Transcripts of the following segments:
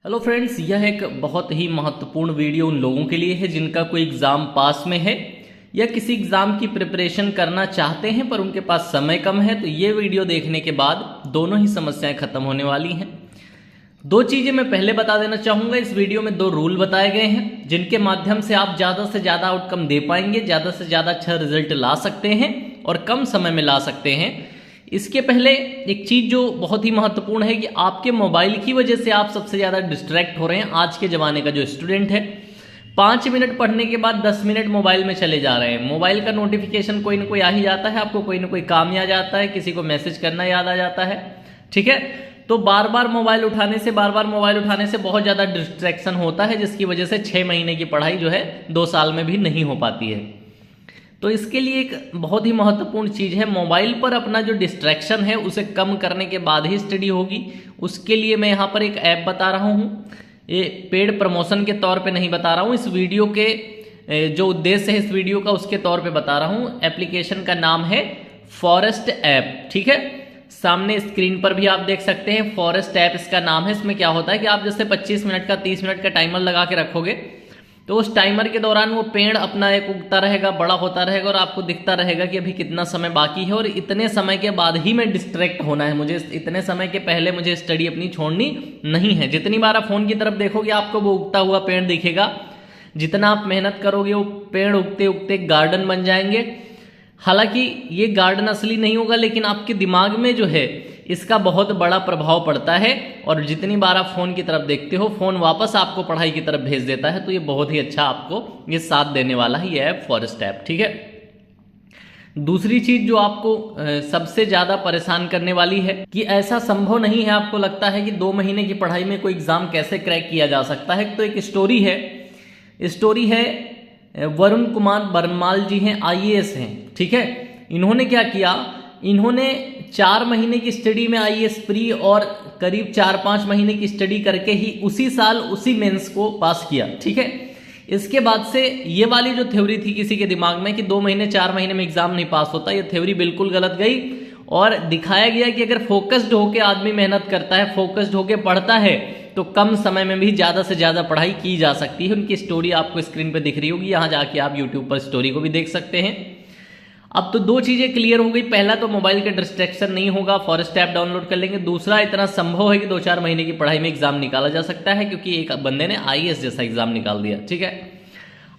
Hello friends, यह एक बहुत ही महत्वपूर्ण वीडियो उन लोगों के लिए है जिनका कोई एग्ज़ाम पास में है या किसी एग्ज़ाम की प्रिपरेशन करना चाहते हैं पर उनके पास समय कम है। तो ये वीडियो देखने के बाद दोनों ही समस्याएं खत्म होने वाली हैं। दो चीज़ें मैं पहले बता देना चाहूँगा। इस वीडियो में दो रूल बताए गए हैं जिनके माध्यम से आप ज़्यादा से ज़्यादा आउटकम दे पाएंगे, ज़्यादा से ज़्यादा अच्छा रिजल्ट ला सकते हैं और कम समय में ला सकते हैं। इसके पहले एक चीज़ जो बहुत ही महत्वपूर्ण है कि आपके मोबाइल की वजह से आप सबसे ज़्यादा डिस्ट्रैक्ट हो रहे हैं। आज के ज़माने का जो स्टूडेंट है 5 मिनट पढ़ने के बाद 10 मिनट मोबाइल में चले जा रहे हैं। मोबाइल का नोटिफिकेशन कोई ना कोई आ ही जाता है, आपको कोई ना कोई काम याद आता है, किसी को मैसेज करना याद आ जाता है। ठीक है, तो बार बार मोबाइल उठाने से बहुत ज़्यादा डिस्ट्रैक्शन होता है, जिसकी वजह से 6 महीने की पढ़ाई जो है 2 साल में भी नहीं हो पाती है। तो इसके लिए एक बहुत ही महत्वपूर्ण चीज़ है, मोबाइल पर अपना जो डिस्ट्रैक्शन है उसे कम करने के बाद ही स्टडी होगी। उसके लिए मैं यहाँ पर एक ऐप बता रहा हूँ, ये पेड प्रमोशन के तौर पे नहीं बता रहा हूँ, इस वीडियो के जो उद्देश्य है इस वीडियो का उसके तौर पे बता रहा हूँ। एप्लीकेशन का नाम है फॉरेस्ट ऐप। ठीक है, सामने स्क्रीन पर भी आप देख सकते हैं, फॉरेस्ट ऐप इसका नाम है। इसमें क्या होता है कि आप जैसे 25 मिनट का 30 मिनट का टाइमर लगा के रखोगे तो उस टाइमर के दौरान वो पेड़ अपना एक उगता रहेगा, बड़ा होता रहेगा और आपको दिखता रहेगा कि अभी कितना समय बाकी है और इतने समय के बाद ही मैं डिस्ट्रैक्ट होना है, मुझे इतने समय के पहले मुझे स्टडी अपनी छोड़नी नहीं है। जितनी बार आप फोन की तरफ देखोगे आपको वो उगता हुआ पेड़ दिखेगा। जितना आप मेहनत करोगे वो पेड़ उगते उगते गार्डन बन जाएंगे। हालांकि ये गार्डन असली नहीं होगा, लेकिन आपके दिमाग में जो है इसका बहुत बड़ा प्रभाव पड़ता है और जितनी बार आप फ़ोन की तरफ देखते हो फ़ोन वापस आपको पढ़ाई की तरफ भेज देता है। तो ये बहुत ही अच्छा आपको ये साथ देने वाला है ये ऐप, फॉरेस्ट ऐप। ठीक है, दूसरी चीज़ जो आपको सबसे ज़्यादा परेशान करने वाली है कि ऐसा संभव नहीं है, आपको लगता है कि 2 महीने की पढ़ाई में कोई एग्ज़ाम कैसे क्रैक किया जा सकता है। तो एक स्टोरी है वरुण कुमार बरनमाल जी हैं, IAS हैं। ठीक है, इन्होंने क्या किया, इन्होंने 4 महीने की स्टडी में IAS प्री और करीब 4-5 महीने की स्टडी करके ही उसी साल उसी मेंस को पास किया। ठीक है, इसके बाद से ये वाली जो थ्योरी थी किसी के दिमाग में कि 2 महीने 4 महीने में एग्जाम नहीं पास होता, ये थ्योरी बिल्कुल गलत गई और दिखाया गया कि अगर फोकस्ड होकर आदमी मेहनत करता है, फोकस्ड होकर पढ़ता है तो कम समय में भी ज़्यादा से ज़्यादा पढ़ाई की जा सकती है। उनकी स्टोरी आपको स्क्रीन पर दिख रही होगी, यहाँ जाके आप यूट्यूब पर स्टोरी को भी देख सकते हैं। अब तो 2 चीज़ें क्लियर हो गई, पहला तो मोबाइल का डिस्ट्रैक्शन नहीं होगा, फॉरेस्ट ऐप डाउनलोड कर लेंगे। दूसरा, इतना संभव है कि 2-4 महीने की पढ़ाई में एग्जाम निकाला जा सकता है क्योंकि एक बंदे ने IAS जैसा एग्जाम निकाल दिया। ठीक है,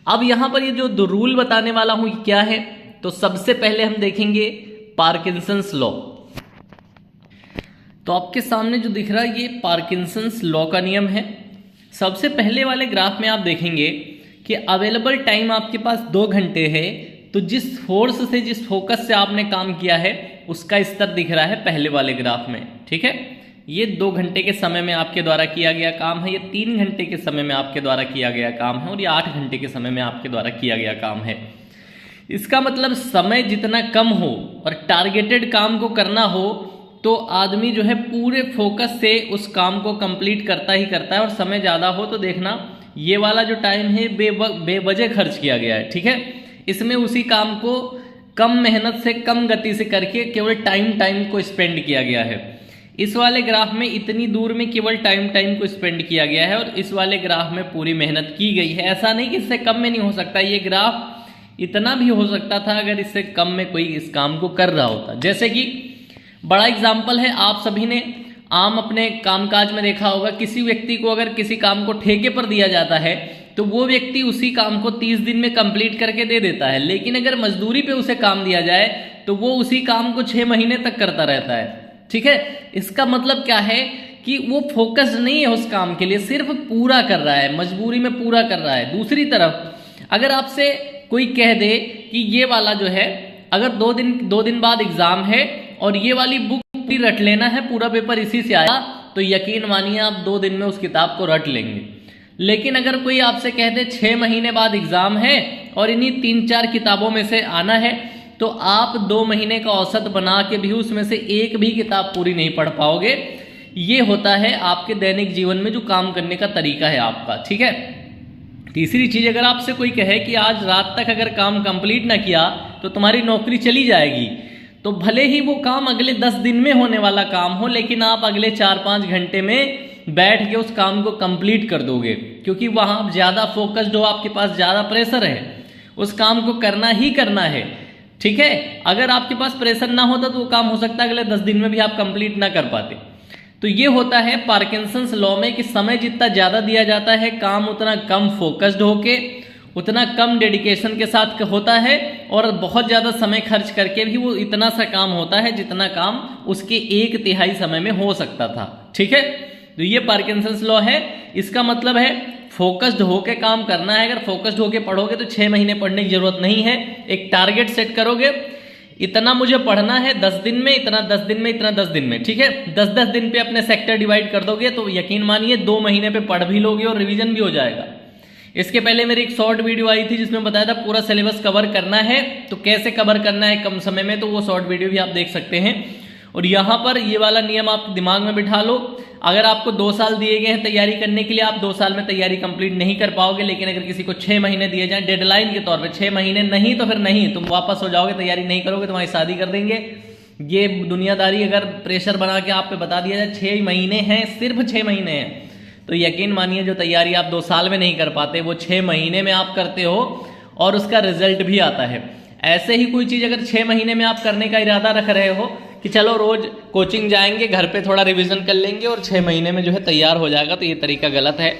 अब यहाँ पर ये जो रूल बताने वाला हूँ क्या है, तो सबसे पहले हम देखेंगे पार्किंसंस लॉ। तो आपके सामने जो दिख रहा है ये पार्किंसंस लॉ का नियम है। सबसे पहले वाले ग्राफ में आप देखेंगे कि अवेलेबल टाइम आपके पास 2 घंटे है, तो जिस फोर्स से जिस फोकस से आपने काम किया है उसका स्तर दिख रहा है पहले वाले ग्राफ में। ठीक है, ये 2 घंटे के समय में आपके द्वारा किया गया काम है, ये 3 घंटे के समय में आपके द्वारा किया गया काम है और ये 8 घंटे के समय में आपके द्वारा किया गया काम है। इसका मतलब समय जितना कम हो और टारगेटेड काम को करना हो तो आदमी जो है पूरे फोकस से उस काम को कंप्लीट करता ही करता है, और समय ज़्यादा हो तो देखना ये वाला जो टाइम है बेवजह खर्च किया गया है। ठीक है, इसमें उसी काम को कम मेहनत से कम गति से करके केवल टाइम को स्पेंड किया गया है। इस वाले ग्राफ में इतनी दूर में केवल टाइम को स्पेंड किया गया है और इस वाले ग्राफ में पूरी मेहनत की गई है। ऐसा नहीं कि इससे कम में नहीं हो सकता, ये ग्राफ इतना भी हो सकता था अगर इससे कम में कोई इस काम को कर रहा होता। जैसे कि बड़ा एग्जाम्पल है, आप सभी ने आम अपने कामकाज में देखा होगा, किसी व्यक्ति को अगर किसी काम को ठेके पर दिया जाता है तो वो व्यक्ति उसी काम को 30 दिन में कंप्लीट करके दे देता है, लेकिन अगर मजदूरी पे उसे काम दिया जाए तो वो उसी काम को 6 महीने तक करता रहता है। ठीक है, इसका मतलब क्या है कि वो फोकस नहीं है उस काम के लिए, सिर्फ पूरा कर रहा है, मजबूरी में पूरा कर रहा है। दूसरी तरफ अगर आपसे कोई कह दे कि ये वाला जो है अगर 2 दिन बाद एग्जाम है और ये वाली बुक रट लेना है, पूरा पेपर इसी से आया, तो यकीन मानिए आप 2 दिन में उस किताब को रट लेंगे। लेकिन अगर कोई आपसे कह दे 6 महीने बाद एग्जाम है और इन्हीं 3-4 किताबों में से आना है, तो आप 2 महीने का औसत बना के भी उसमें से एक भी किताब पूरी नहीं पढ़ पाओगे। ये होता है आपके दैनिक जीवन में जो काम करने का तरीका है आपका। ठीक है, तीसरी चीज, अगर आपसे कोई कहे कि आज रात तक अगर काम कंप्लीट ना किया तो तुम्हारी नौकरी चली जाएगी, तो भले ही वो काम अगले 10 दिन में होने वाला काम हो, लेकिन आप अगले 4-5 घंटे में बैठ के उस काम को कंप्लीट कर दोगे, क्योंकि वहां आप ज्यादा फोकस्ड हो, आपके पास ज्यादा प्रेशर है, उस काम को करना ही करना है। ठीक है, अगर आपके पास प्रेशर ना होता तो वो काम हो सकता है अगले 10 दिन में भी आप कंप्लीट ना कर पाते। तो ये होता है पार्किंसंस लॉ में कि समय जितना ज्यादा दिया जाता है, काम उतना कम फोकस्ड होके, उतना कम डेडिकेशन के साथ होता है, और बहुत ज्यादा समय खर्च करके भी वो इतना सा काम होता है जितना काम उसके 1/3 समय में हो सकता था। ठीक है, तो ये पार्किंसंस लॉ है। इसका मतलब है फोकस्ड होके काम करना है। अगर फोकस्ड होके पढ़ोगे तो 6 महीने पढ़ने की जरूरत नहीं है। एक टारगेट सेट करोगे, इतना मुझे पढ़ना है 10 दिन में, इतना 10 दिन में, इतना 10 दिन में। ठीक है, 10-10 दिन पे अपने सेक्टर डिवाइड कर दोगे तो यकीन मानिए 2 महीने पे पढ़ भी लोगे और रिवीजन भी हो जाएगा। इसके पहले मेरी एक शॉर्ट वीडियो आई थी जिसमें बताया था पूरा सिलेबस कवर करना है, तो कैसे कवर करना है कम समय में, तो वो शॉर्ट वीडियो भी आप देख सकते हैं। और यहाँ पर ये वाला नियम आप दिमाग में बिठा लो। अगर आपको 2 साल दिए गए हैं तैयारी करने के लिए, आप 2 साल में तैयारी कंप्लीट नहीं कर पाओगे, लेकिन अगर किसी को 6 महीने दिए जाएं डेडलाइन के तौर पे, 6 महीने नहीं तो फिर नहीं, तुम वापस हो जाओगे, तैयारी नहीं करोगे, तुम्हारी शादी कर देंगे। ये दुनियादारी अगर प्रेशर बना के आप पे बता दिया जाए 6 महीने हैं, सिर्फ 6 महीने हैं, तो यकीन मानिए जो तैयारी आप 2 साल में नहीं कर पाते वो 6 महीने में आप करते हो और उसका रिजल्ट भी आता है। ऐसे ही कोई चीज अगर 6 महीने में आप करने का इरादा रख रहे हो कि चलो रोज कोचिंग जाएंगे, घर पे थोड़ा रिवीजन कर लेंगे और 6 महीने में जो है तैयार हो जाएगा, तो ये तरीका गलत है।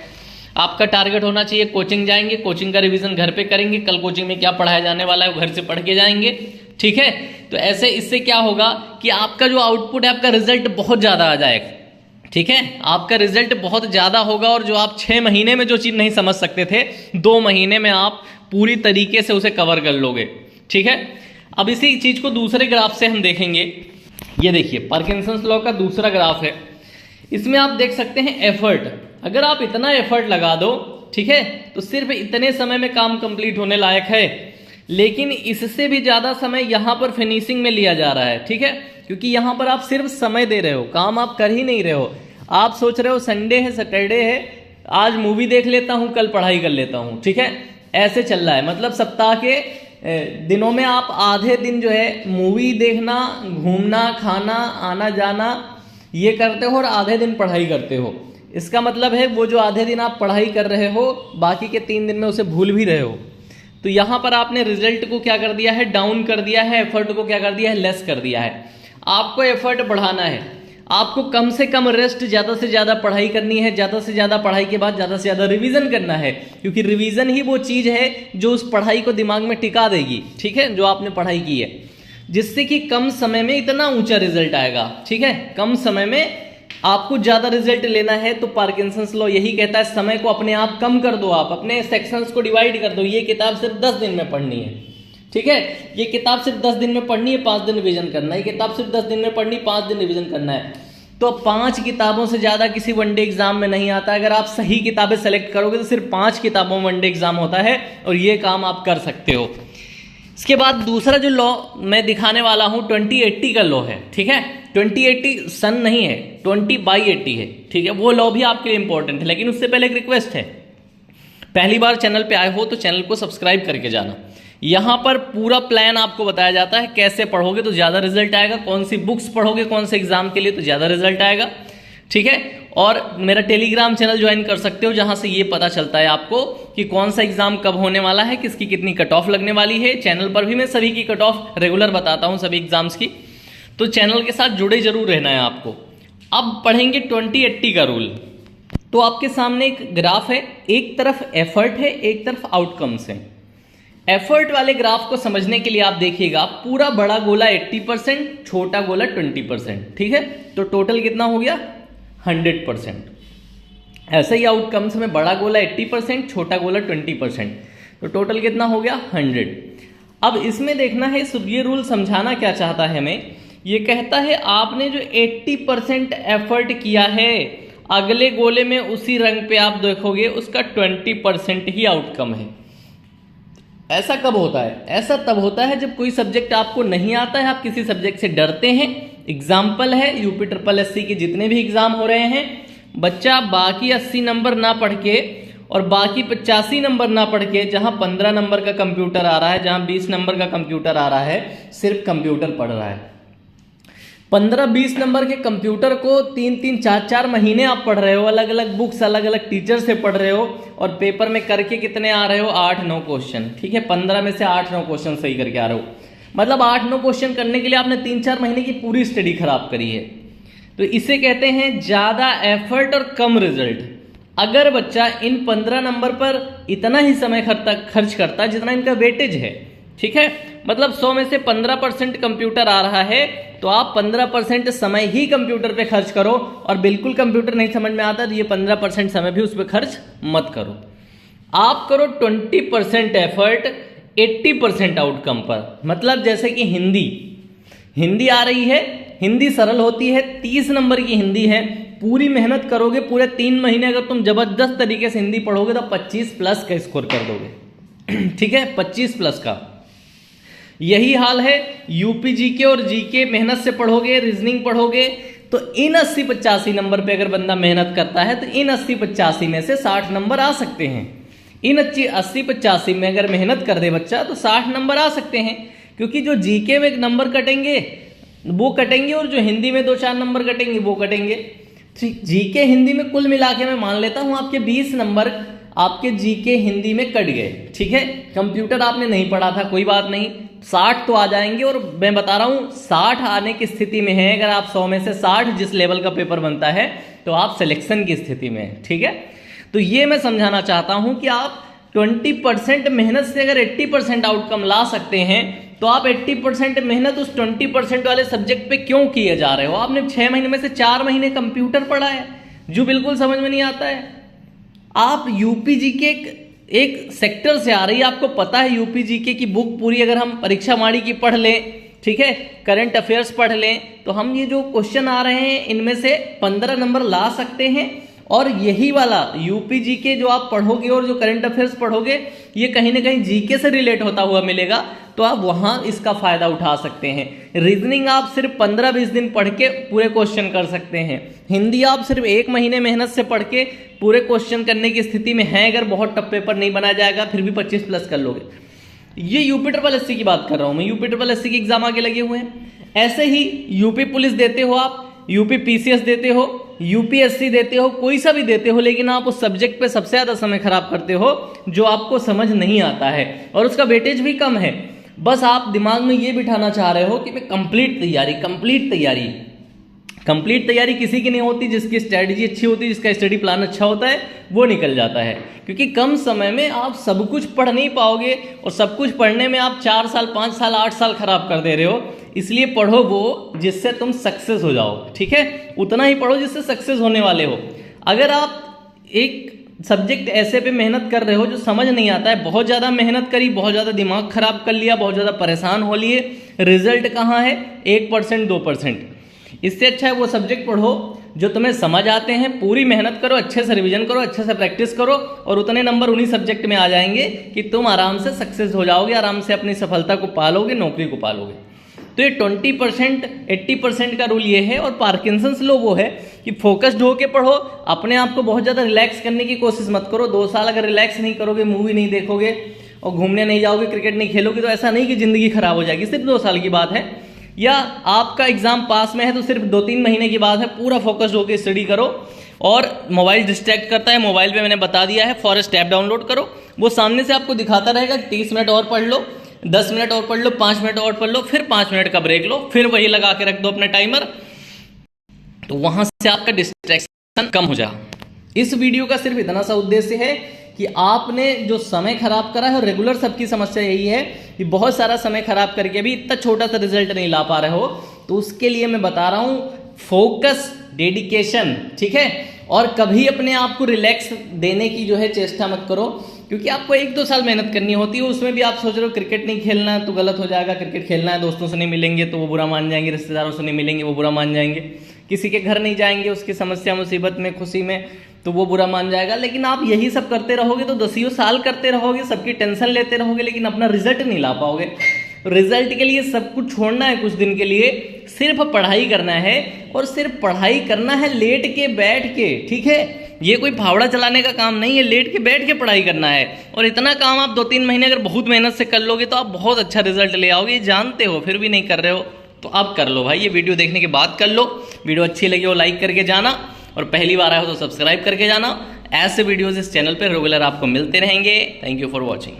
आपका टारगेट होना चाहिए कोचिंग जाएंगे, कोचिंग का रिवीजन घर पे करेंगे, कल कोचिंग में क्या पढ़ाया जाने वाला है वो घर से पढ़ के जाएंगे। ठीक है, तो ऐसे इससे क्या होगा कि आपका जो आउटपुट है, आपका रिजल्ट बहुत ज्यादा आ जाएगा। ठीक है, आपका रिजल्ट बहुत ज्यादा होगा, और जो आप 6 महीने में जो चीज नहीं समझ सकते थे, 2 महीने में आप पूरी तरीके से उसे कवर कर लोगे। ठीक है, अब इसी चीज को दूसरे ग्राफ से हम देखेंगे। ये देखिए पार्किंसंस लॉ का दूसरा ग्राफ है। इसमें आप देख सकते हैं एफर्ट। अगर आप इतना एफर्ट लगा दो, ठीक है, तो सिर्फ इतने समय में काम कंप्लीट होने लायक है, लेकिन इससे भी ज्यादा समय यहां पर फिनिशिंग में लिया जा रहा है। ठीक है, क्योंकि यहां पर आप सिर्फ समय दे रहे हो, काम आप कर ही नहीं रहे हो। आप सोच रहे हो संडे है, सैटरडे है, आज मूवी देख लेता हूं, कल पढ़ाई कर लेता हूं। ठीक है, ऐसे चल रहा है। मतलब सप्ताह के दिनों में आप आधे दिन जो है मूवी देखना, घूमना, खाना, आना जाना ये करते हो और आधे दिन पढ़ाई करते हो। इसका मतलब है वो जो आधे दिन आप पढ़ाई कर रहे हो, बाकी के 3 दिन में उसे भूल भी रहे हो। तो यहां पर आपने रिजल्ट को क्या कर दिया है, डाउन कर दिया है, एफर्ट को क्या कर दिया है, लेस कर दिया है। आपको एफर्ट बढ़ाना है, आपको कम से कम रेस्ट, ज्यादा से ज्यादा पढ़ाई करनी है, ज्यादा से ज्यादा पढ़ाई के बाद ज्यादा से ज्यादा रिवीजन करना है, क्योंकि रिवीजन ही वो चीज है जो उस पढ़ाई को दिमाग में टिका देगी। ठीक है, जो आपने पढ़ाई की है, जिससे कि कम समय में इतना ऊंचा रिजल्ट आएगा। ठीक है, कम समय में आपको ज्यादा रिजल्ट लेना है, तो पार्किंसंस लॉ यही कहता है समय को अपने आप कम कर दो, आप अपने सेक्शंस को डिवाइड कर दो। ये किताब सिर्फ 10 दिन में पढ़नी है। ठीक है, ये किताब सिर्फ 10 दिन में पढ़नी है, 5 दिन रिवीजन करना है। ये किताब सिर्फ 10 दिन में पढ़नी, 5 दिन रिवीजन करना है। तो 5 किताबों से ज्यादा किसी वनडे एग्जाम में नहीं आता। अगर आप सही किताबें सेलेक्ट करोगे तो सिर्फ 5 किताबों में वनडे एग्जाम होता है, और ये काम आप कर सकते हो। इसके बाद दूसरा जो लॉ मैं दिखाने वाला हूं 2080 का लॉ है। ठीक है, 2080 सन नहीं है, 20/80 है। ठीक है, वो लॉ भी आपके लिए इंपॉर्टेंट है, लेकिन उससे पहले एक रिक्वेस्ट है, पहली बार चैनल पे आए हो तो चैनल को सब्सक्राइब करके जाना। यहां पर पूरा प्लान आपको बताया जाता है, कैसे पढ़ोगे तो ज्यादा रिजल्ट आएगा, कौन सी बुक्स पढ़ोगे कौन से एग्जाम के लिए तो ज्यादा रिजल्ट आएगा। ठीक है, और मेरा टेलीग्राम चैनल ज्वाइन कर सकते हो, जहां से ये पता चलता है आपको कि कौन सा एग्जाम कब होने वाला है, किसकी कितनी कट ऑफ लगने वाली है। चैनल पर भी मैं सभी की कट ऑफ रेगुलर बताता हूं, सभी एग्जाम्स की, तो चैनल के साथ जुड़े जरूर रहना है आपको। अब पढ़ेंगे 2080 का रूल। तो आपके सामने एक ग्राफ है, एक तरफ एफर्ट है, एक तरफ आउटकम्स है। एफर्ट वाले ग्राफ को समझने के लिए आप देखिएगा, पूरा बड़ा गोला 80%, छोटा गोला 20%। ठीक है, तो टोटल कितना हो गया 100%। ऐसे ही आउटकम्स में बड़ा गोला 80%, छोटा गोला 20%, तो टोटल कितना हो गया 100। अब इसमें देखना है, ये रूल समझाना क्या चाहता है हमें। ये कहता है आपने जो 80% एफर्ट किया है, अगले गोले में उसी रंग पे आप देखोगे उसका 20% ही आउटकम है। ऐसा कब होता है? ऐसा तब होता है जब कोई सब्जेक्ट आपको नहीं आता है, आप किसी सब्जेक्ट से डरते हैं। एग्जाम्पल है UPSSC के जितने भी एग्जाम हो रहे हैं, बच्चा बाकी 80 नंबर ना पढ़ के और बाकी 85 नंबर ना पढ़ के, जहां 15 नंबर का कंप्यूटर आ रहा है, जहां 20 नंबर का कंप्यूटर आ रहा है, सिर्फ कंप्यूटर पढ़ रहा है। 15-20 नंबर के कंप्यूटर को 3-3, 4-4 महीने आप पढ़ रहे हो, अलग अलग बुक्स, अलग अलग टीचर से पढ़ रहे हो, और पेपर में करके कितने आ रहे हो? 8-9 क्वेश्चन। ठीक है, 15 में से 8-9 क्वेश्चन सही करके आ रहे हो, मतलब 8-9 क्वेश्चन करने के लिए आपने 3-4 महीने की पूरी स्टडी खराब करी है। तो इसे कहते हैं ज्यादा एफर्ट और कम रिजल्ट। अगर बच्चा इन 15 नंबर पर इतना ही समय खर्च करता है जितना इनका वेटेज है, ठीक है, मतलब 100 में से 15% कंप्यूटर आ रहा है, तो आप 15% समय ही कंप्यूटर पे खर्च करो, और बिल्कुल कंप्यूटर नहीं समझ में आता तो ये 15% समय भी उस पर खर्च मत करो। आप करो 20% एफर्ट 80% आउटकम पर। मतलब जैसे कि हिंदी आ रही है, हिंदी सरल होती है, 30 नंबर की हिंदी है, पूरी मेहनत करोगे, पूरे 3 महीने अगर तुम जबरदस्त तरीके से हिंदी पढ़ोगे तो 25+ का स्कोर कर दोगे। ठीक है, 25+ का। यही हाल है यूपी जीके और जीके, मेहनत से पढ़ोगे, रीजनिंग पढ़ोगे, तो इन 80-85 नंबर पे अगर बंदा मेहनत करता है तो इन 80-85 में से 60 नंबर आ सकते हैं। इन 80-85 में अगर मेहनत कर दे बच्चा तो 60 नंबर आ सकते हैं, क्योंकि जो जीके में नंबर कटेंगे वो कटेंगे, और जो हिंदी में 2-4 नंबर कटेंगे वो कटेंगे। जीके हिंदी में कुल मिला के मैं मान लेता हूं आपके 20 नंबर आपके जीके हिंदी में कट गए। ठीक है, कंप्यूटर आपने नहीं पढ़ा था, कोई बात नहीं, 60 तो आ जाएंगे। और मैं बता रहा हूं 60 आने की स्थिति में है, अगर आप 100 में से 60 जिस लेवल का पेपर बनता है तो आप सिलेक्शन की स्थिति में है। ठीक है, तो ये मैं समझाना चाहता हूं कि आप 20% मेहनत से अगर 80% आउटकम ला सकते हैं, तो आप 80% मेहनत उस 20% वाले सब्जेक्ट पे क्यों किए जा रहे हो? आपने 6 महीने में से 4 महीने कंप्यूटर पढ़ा है जो बिल्कुल समझ में नहीं आता है। आप यूपी जीके एक सेक्टर से आ रही है, आपको पता है यूपी जीके की बुक पूरी अगर हम परीक्षा माड़ी की पढ़ लें, ठीक है, करंट अफेयर्स पढ़ लें, तो हम ये जो क्वेश्चन आ रहे हैं इनमें से 15 नंबर ला सकते हैं। और यही वाला यूपी जीके जो आप पढ़ोगे और जो करंट अफेयर्स पढ़ोगे, ये कहीं ना कहीं जीके से रिलेट होता हुआ मिलेगा, तो आप वहां इसका फायदा उठा सकते हैं। रीजनिंग आप सिर्फ 15-20 दिन पढ़ के पूरे क्वेश्चन कर सकते हैं। हिंदी आप सिर्फ 1 महीने मेहनत से पढ़ के पूरे क्वेश्चन करने की स्थिति में है, अगर बहुत टफ पेपर नहीं बनाया जाएगा फिर भी 25+ कर लोगे। ये यूपी SSC की बात कर रहा हूं मैं, यूपी SSC के एग्जाम आगे लगे हुए हैं। ऐसे ही यूपी पुलिस देते हो आप, यूपी PCS देते हो, UPSC देते हो, कोई सा भी देते हो, लेकिन आप उस सब्जेक्ट पे सबसे ज्यादा समय खराब करते हो जो आपको समझ नहीं आता है और उसका वेटेज भी कम है। बस आप दिमाग में ये बिठाना चाह रहे हो कि मैं कंप्लीट तैयारी किसी की नहीं होती। जिसकी स्ट्रेटजी अच्छी होती है, जिसका स्टडी प्लान अच्छा होता है, वो निकल जाता है, क्योंकि कम समय में आप सब कुछ पढ़ नहीं पाओगे, और सब कुछ पढ़ने में आप 4 साल, 5 साल, 8 साल खराब कर दे रहे हो। इसलिए पढ़ो वो जिससे तुम सक्सेस हो जाओ। ठीक है, उतना ही पढ़ो जिससे सक्सेस होने वाले हो। अगर आप एक सब्जेक्ट ऐसे पे मेहनत कर रहे हो जो समझ नहीं आता है, बहुत ज़्यादा मेहनत करी, बहुत ज़्यादा दिमाग खराब कर लिया, बहुत ज़्यादा परेशान हो लिए, रिजल्ट कहाँ है? 1%, 2%। इससे अच्छा है वो सब्जेक्ट पढ़ो जो तुम्हें समझ आते हैं, पूरी मेहनत करो, अच्छे से रिवीजन करो, अच्छे से प्रैक्टिस करो, और उतने नंबर उन्हीं सब्जेक्ट में आ जाएंगे कि तुम आराम से सक्सेस हो जाओगे, आराम से अपनी सफलता को पालोगे, नौकरी को पालोगे। तो ये 20%, 80% का रूल ये है। और पार्किंसंस लॉ वो है कि फोकस्ड होके पढ़ो, अपने आप को बहुत ज़्यादा रिलैक्स करने की कोशिश मत करो। 2 साल अगर रिलैक्स नहीं करोगे, मूवी नहीं देखोगे और घूमने नहीं जाओगे, क्रिकेट नहीं खेलोगे, तो ऐसा नहीं कि ज़िंदगी खराब हो जाएगी। सिर्फ 2 साल की बात है, या आपका एग्जाम पास में है तो सिर्फ 2-3 महीने की बात है। पूरा फोकस्ड होकर स्टडी करो। और मोबाइल डिस्ट्रैक्ट करता है, मोबाइल पे मैंने बता दिया है, फॉरेस्ट ऐप डाउनलोड करो, वो सामने से आपको दिखाता रहेगा 30 मिनट और पढ़ लो, 10 मिनट और पढ़ लो, 5 मिनट और पढ़ लो, फिर 5 मिनट का ब्रेक लो, फिर वही लगा के रख दो अपना टाइमर, तो वहां से आपका डिस्ट्रैक्शन कम हो जाए। इस वीडियो का सिर्फ इतना सा उद्देश्य है कि आपने जो समय खराब करा है, और रेगुलर सबकी समस्या यही है कि बहुत सारा समय खराब करके भी इतना छोटा सा रिजल्ट नहीं ला पा रहे हो, तो उसके लिए मैं बता रहा हूं फोकस, डेडिकेशन। ठीक है, और कभी अपने आप को रिलैक्स देने की जो है चेष्टा मत करो, क्योंकि आपको 1-2 साल मेहनत करनी होती है। उसमें भी आप सोच रहे हो क्रिकेट नहीं खेलना है तो गलत हो जाएगा, क्रिकेट खेलना है, दोस्तों से नहीं मिलेंगे तो वो बुरा मान जाएंगे, रिश्तेदारों से नहीं मिलेंगे वो बुरा मान जाएंगे, किसी के घर नहीं जाएंगे उसकी समस्या मुसीबत में खुशी में तो वो बुरा मान जाएगा। लेकिन आप यही सब करते रहोगे तो 10 साल करते रहोगे, सबकी टेंशन लेते रहोगे, लेकिन अपना रिजल्ट नहीं ला पाओगे। रिजल्ट के लिए सब कुछ छोड़ना है कुछ दिन के लिए, सिर्फ पढ़ाई करना है, और सिर्फ पढ़ाई करना है लेट के बैठ के। ठीक है, ये कोई फावड़ा चलाने का काम नहीं है, लेट के बैठ के पढ़ाई करना है। और इतना काम आप 2-3 महीने अगर बहुत मेहनत से कर लोगे तो आप बहुत अच्छा रिजल्ट ले आओगे, जानते हो, फिर भी नहीं कर रहे हो, तो अब कर लो भाई, ये वीडियो देखने के बाद कर लो। वीडियो अच्छी लगी हो लाइक करके जाना, और पहली बार आए हो तो सब्सक्राइब करके जाना। ऐसे वीडियोज़ इस चैनल पर रेगुलर आपको मिलते रहेंगे। Thank you for watching.